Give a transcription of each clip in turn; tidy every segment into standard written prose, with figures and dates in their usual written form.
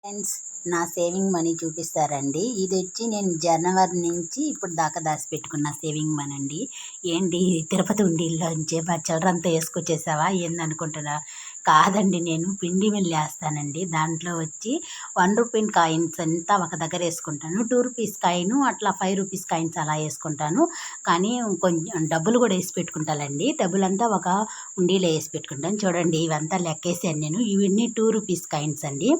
Friends, నా saving money చూపిస్తారండి. ఇది వచ్చి నేను జనవరి నుంచి ఇప్పుడు దాకా దాచిపెట్టుకున్న సేవింగ్ మనీ అండి. ఏంటి తిరుపతి ఉండిలోంచి మా చిల్లరంతా వేసుకొచ్చేసావా ఏందనుకుంటున్నా? కాదండి, నేను పిండి మిల్లు వేస్తానండి. దాంట్లో వచ్చి ₹1 కాయిన్స్ అంతా ఒక దగ్గర వేసుకుంటాను. ₹2 కాయిన్ అట్లా ₹5 కాయిన్స్ అలా వేసుకుంటాను. కానీ కొంచెం డబ్బులు కూడా వేసి పెట్టుకుంటానండి. డబ్బులంతా ఒక ఉండీలో వేసి పెట్టుకుంటాను. చూడండి, ఇవంతా లెక్కేసాను నేను. ఇవన్నీ ₹2 కాయిన్స్ అండి.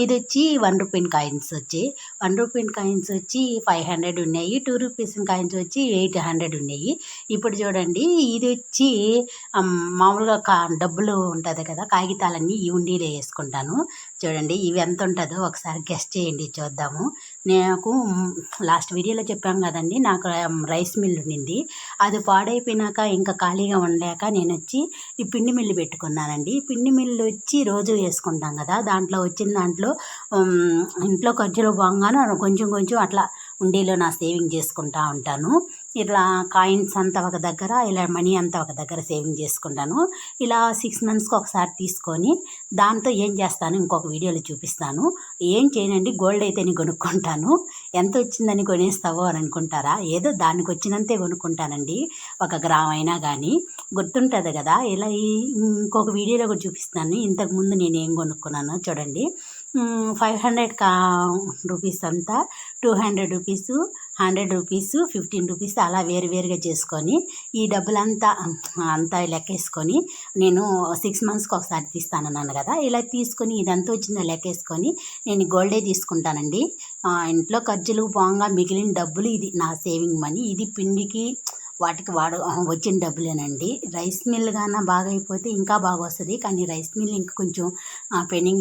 ఇది వచ్చి ₹1 కాయిన్స్ వచ్చి ₹1 కాయిన్స్ వచ్చి 500 ఉన్నాయి. ₹2 కాయిన్స్ వచ్చి 800 ఉన్నాయి. ఇప్పుడు చూడండి, ఇది వచ్చి మామూలుగా డబ్బులు ఉంటుంది కదా, కాగితాలన్నీ ఈ ఉండీలో వేసుకుంటాను. చూడండి, ఇవి ఎంత ఉంటుందో ఒకసారి గెస్ట్ చేయండి, చూద్దాము. నాకు లాస్ట్ వీడియోలో చెప్పాం కదండి, నాకు రైస్ మిల్ ఉండింది. అది పాడైపోయినాక ఇంకా ఖాళీగా ఉండలేక నేను వచ్చి ఈ పిండి మిల్లు పెట్టుకున్నానండి. పిండి మిల్లు వచ్చి రోజు వేసుకుంటాం కదా, దాంట్లో వచ్చిన దాంట్లో ఇంట్లో ఖర్చులు పోగానే కొంచెం కొంచెం అట్లా ఉండీలో నా సేవింగ్ చేసుకుంటూ ఉంటాను. ఇట్లా కాయిన్స్ అంతా ఒక దగ్గర, ఇలా మనీ అంతా ఒక దగ్గర సేవింగ్ చేసుకుంటాను. ఇలా 6 మంత్స్కి ఒకసారి తీసుకొని దాంతో ఏం చేస్తాను ఇంకొక వీడియోలో చూపిస్తాను. ఏం చేయనండి, గోల్డ్ అయితేనే కొనుక్కుంటాను. ఎంత వచ్చిందని కొనేస్తావో అని అనుకుంటారా? ఏదో దానికి వచ్చినంతే కొనుక్కుంటానండి. 1 గ్రామ్ అయినా కానీ గుర్తుంటుంది కదా. ఇలా ఇంకొక వీడియోలో కూడా చూపిస్తాను ఇంతకుముందు నేను ఏం కొనుక్కున్నానో. చూడండి, 500 రూపీస్ అంతా, ₹200, ₹100, ₹15 అలా వేరువేరుగా చేసుకొని ఈ డబ్బులంతా లెక్కేసుకొని నేను 6 మంత్స్కి ఒకసారి తీస్తానన్నాను కదా, ఇలా తీసుకొని ఇదంతా వచ్చిందో లెక్కేసుకొని నేను గోల్డే తీసుకుంటానండి. ఇంట్లో ఖర్చులు పోగా మిగిలిన డబ్బులు ఇది నా సేవింగ్ మనీ. ఇది పిండికి వాటికి వచ్చిన డబ్బులేనండి. రైస్ మిల్ గాన బాగా అయిపోతే ఇంకా బాగా వస్తుంది, కానీ రైస్ మిల్ ఇంకా కొంచెం పెండింగ్